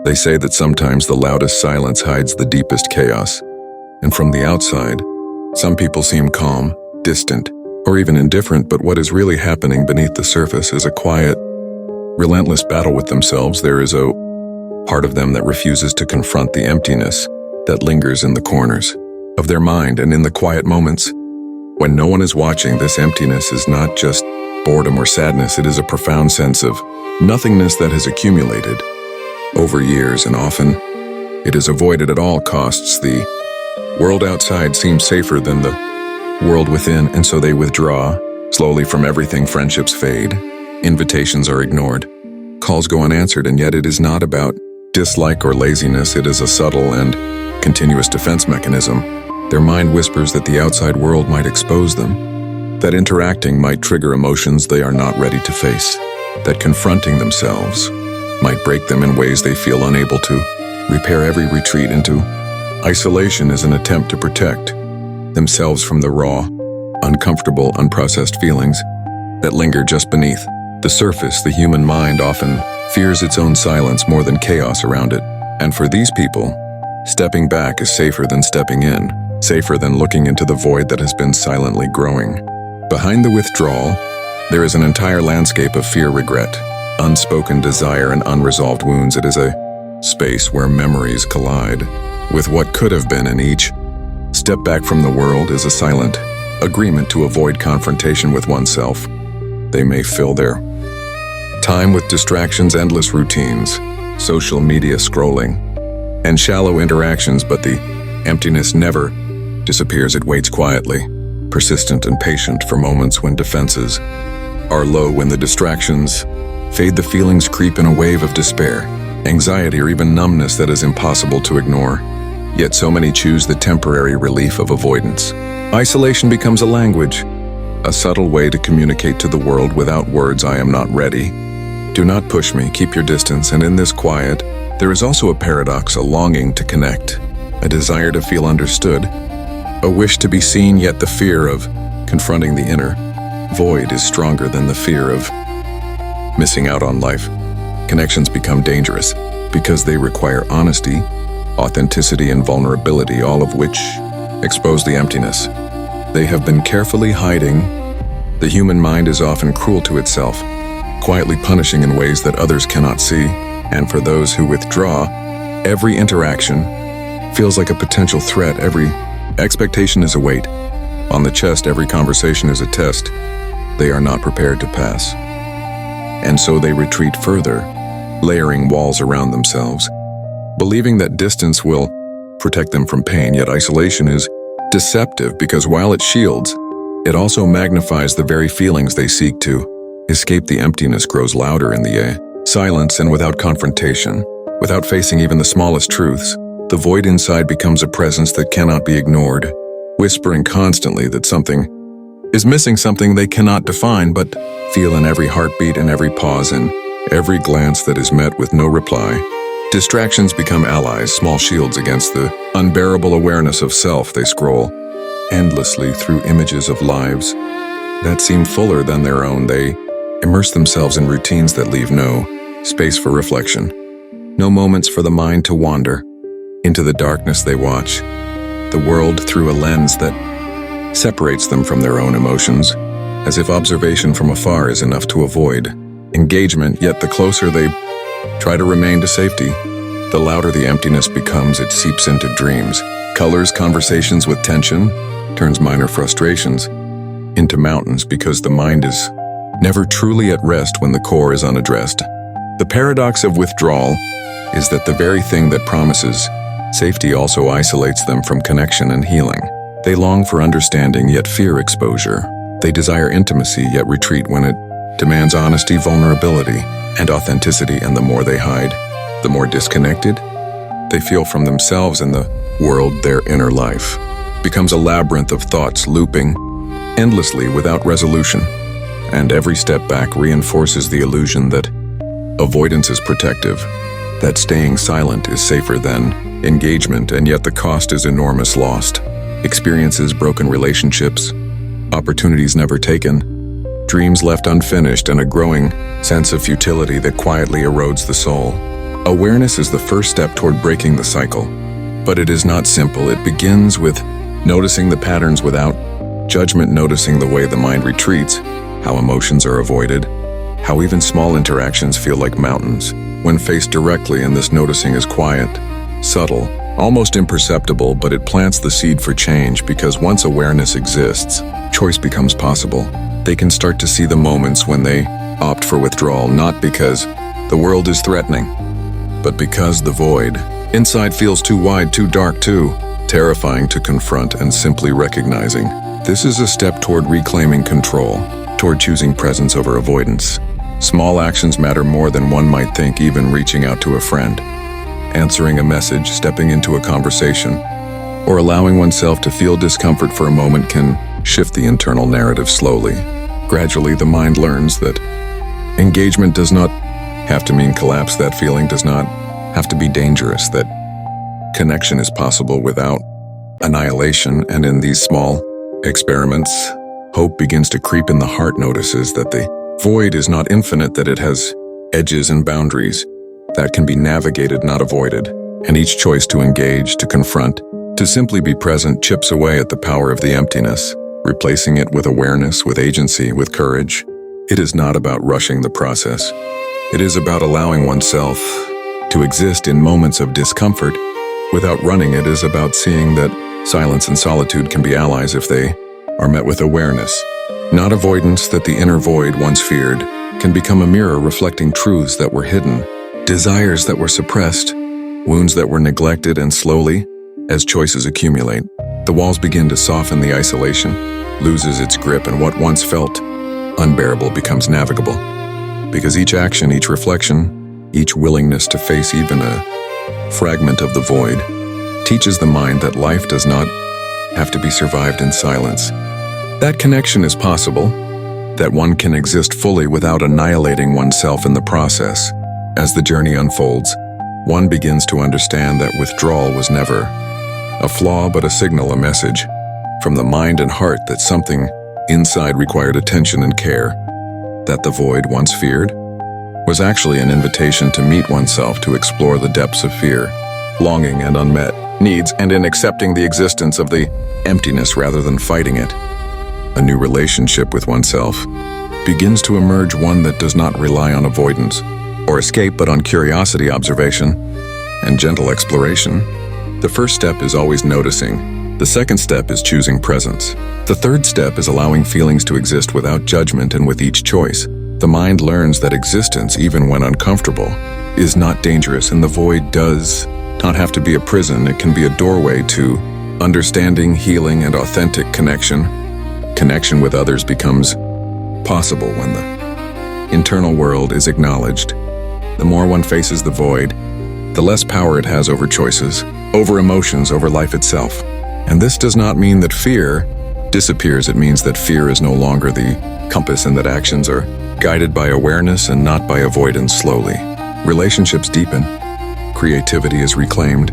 They say that sometimes the loudest silence hides the deepest chaos. And from the outside, some people seem calm, distant, or even indifferent, but what is really happening beneath the surface is a quiet, relentless battle with themselves. There is a part of them that refuses to confront the emptiness that lingers in the corners of their mind. And in the quiet moments, when no one is watching, this emptiness is not just boredom or sadness. It is a profound sense of nothingness that has accumulated over years, and often it is avoided at all costs. The world outside seems safer than the world within, and so they withdraw slowly from everything. Friendships fade, invitations are ignored, calls go unanswered, and yet it is not about dislike or laziness. It is a subtle and continuous defense mechanism. Their mind whispers that the outside world might expose them, that interacting might trigger emotions they are not ready to face, that confronting themselves might break them in ways they feel unable to repair. Every retreat into isolation is an attempt to protect themselves from the raw, uncomfortable, unprocessed feelings that linger just beneath the surface. The human mind often fears its own silence more than chaos around it. And for these people, stepping back is safer than stepping in, safer than looking into the void that has been silently growing. Behind the withdrawal, there is an entire landscape of fear, regret, unspoken desire, and unresolved wounds. It is a space where memories collide with what could have been, and each step back from the world is a silent agreement to avoid confrontation with oneself. They may fill their time with distractions, endless routines, social media scrolling, and shallow interactions, but the emptiness never disappears. It waits quietly, persistent and patient, for moments when defenses are low. When the distractions fade, the feelings creep in a wave of despair, anxiety, or even numbness that is impossible to ignore. Yet so many choose the temporary relief of avoidance. Isolation becomes a language, a subtle way to communicate to the world without words. I am not ready. Do not push me. Keep your distance. And in this quiet, there is also a paradox, a longing to connect, a desire to feel understood, a wish to be seen. Yet the fear of confronting the inner void is stronger than the fear of missing out on life. Connections become dangerous because they require honesty, authenticity, and vulnerability, all of which expose the emptiness they have been carefully hiding. The human mind is often cruel to itself, quietly punishing in ways that others cannot see. And for those who withdraw, every interaction feels like a potential threat. Every expectation is a weight on the chest. Every conversation is a test they are not prepared to pass. And so they retreat further, layering walls around themselves, believing that distance will protect them from pain. Yet isolation is deceptive, because while it shields, it also magnifies the very feelings they seek to escape. The emptiness grows louder in the silence, and without confrontation, without facing even the smallest truths, the void inside becomes a presence that cannot be ignored, whispering constantly that something is missing, something they cannot define, but feel in every heartbeat, in every pause, in every glance that is met with no reply. Distractions become allies, small shields against the unbearable awareness of self. They scroll endlessly through images of lives that seem fuller than their own. They immerse themselves in routines that leave no space for reflection, no moments for the mind to wander. Into the darkness they watch the world through a lens that separates them from their own emotions, as if observation from afar is enough to avoid engagement. Yet the closer they try to remain to safety, the louder the emptiness becomes. It seeps into dreams, colors conversations with tension, turns minor frustrations into mountains, because the mind is never truly at rest when the core is unaddressed. The paradox of withdrawal is that the very thing that promises safety also isolates them from connection and healing. They long for understanding, yet fear exposure. They desire intimacy, yet retreat when it demands honesty, vulnerability, and authenticity. And the more they hide, the more disconnected they feel from themselves and the world. Their inner life becomes a labyrinth of thoughts looping endlessly without resolution. And every step back reinforces the illusion that avoidance is protective, that staying silent is safer than engagement. And yet the cost is enormous: lost experiences, broken relationships, opportunities never taken, dreams left unfinished, and a growing sense of futility that quietly erodes the soul. Awareness is the first step toward breaking the cycle. But it is not simple. It begins with noticing the patterns without judgment, noticing the way the mind retreats, how emotions are avoided, how even small interactions feel like mountains when faced directly, and this noticing is quiet, subtle, almost imperceptible, but it plants the seed for change because once awareness exists, choice becomes possible. They can start to see the moments when they opt for withdrawal, not because the world is threatening, but because the void inside feels too wide, too dark, too terrifying to confront, and simply recognizing this is a step toward reclaiming control, toward choosing presence over avoidance. Small actions matter more than one might think, even reaching out to a friend, answering a message, stepping into a conversation, or allowing oneself to feel discomfort for a moment can shift the internal narrative slowly. Gradually, the mind learns that engagement does not have to mean collapse, that feeling does not have to be dangerous, that connection is possible without annihilation, and in these small experiments, hope begins to creep in. The heart notices that the void is not infinite, that it has edges and boundaries that can be navigated, not avoided, and each choice to engage, to confront, to simply be present chips away at the power of the emptiness, replacing it with awareness, with agency, with courage. It is not about rushing the process. It is about allowing oneself to exist in moments of discomfort without running. It is about seeing that silence and solitude can be allies if they are met with awareness, not avoidance, that the inner void once feared can become a mirror reflecting truths that were hidden, desires that were suppressed, wounds that were neglected, and slowly, as choices accumulate, the walls begin to soften, the isolation loses its grip, and what once felt unbearable becomes navigable. Because each action, each reflection, each willingness to face even a fragment of the void teaches the mind that life does not have to be survived in silence. That connection is possible, that one can exist fully without annihilating oneself in the process. As the journey unfolds, one begins to understand that withdrawal was never a flaw but a signal, a message from the mind and heart that something inside required attention and care, that the void once feared was actually an invitation to meet oneself, to explore the depths of fear, longing, and unmet needs, and in accepting the existence of the emptiness rather than fighting it, a new relationship with oneself begins to emerge, one that does not rely on avoidance or escape but on curiosity, observation, and gentle exploration. The first step is always noticing. The second step is choosing presence. The third step is allowing feelings to exist without judgment, and with each choice, the mind learns that existence, even when uncomfortable, is not dangerous, and the void does not have to be a prison. It can be a doorway to understanding, healing, and authentic connection. Connection with others becomes possible when the internal world is acknowledged. The more one faces the void, the less power it has over choices, over emotions, over life itself. And this does not mean that fear disappears. It means that fear is no longer the compass, and that actions are guided by awareness and not by avoidance. Slowly, relationships deepen, creativity is reclaimed,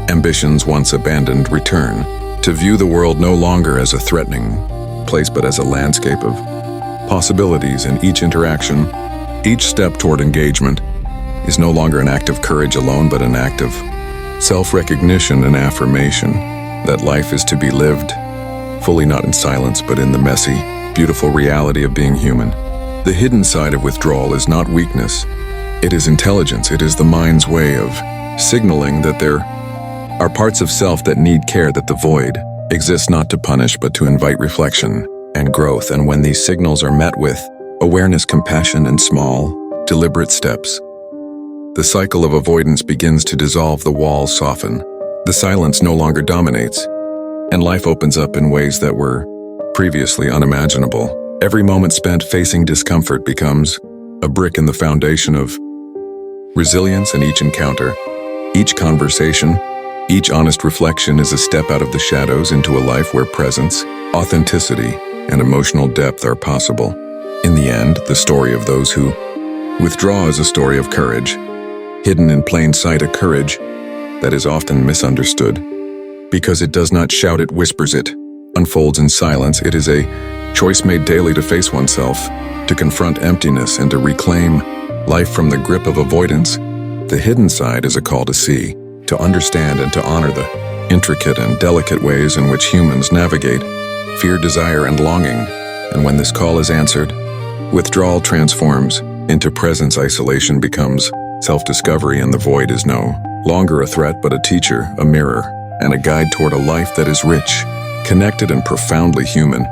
ambitions once abandoned return, to view the world no longer as a threatening place but as a landscape of possibilities. In each interaction, each step toward engagement is no longer an act of courage alone, but an act of self-recognition and affirmation that life is to be lived fully, not in silence, but in the messy, beautiful reality of being human. The hidden side of withdrawal is not weakness. It is intelligence. It is the mind's way of signaling that there are parts of self that need care, that the void exists not to punish but to invite reflection and growth. And when these signals are met with awareness, compassion, and small, deliberate steps, the cycle of avoidance begins to dissolve, the walls soften, the silence no longer dominates, and life opens up in ways that were previously unimaginable. Every moment spent facing discomfort becomes a brick in the foundation of resilience, and each encounter, each conversation, each honest reflection is a step out of the shadows into a life where presence, authenticity, and emotional depth are possible. In the end, the story of those who withdraw is a story of courage, hidden in plain sight, a courage that is often misunderstood. Because it does not shout, it whispers, it unfolds in silence. It is a choice made daily to face oneself, to confront emptiness, and to reclaim life from the grip of avoidance. The hidden side is a call to see, to understand and to honor the intricate and delicate ways in which humans navigate fear, desire, and longing. And when this call is answered, withdrawal transforms into presence, isolation becomes self-discovery, and the void is no longer a threat but a teacher, a mirror, and a guide toward a life that is rich, connected, and profoundly human.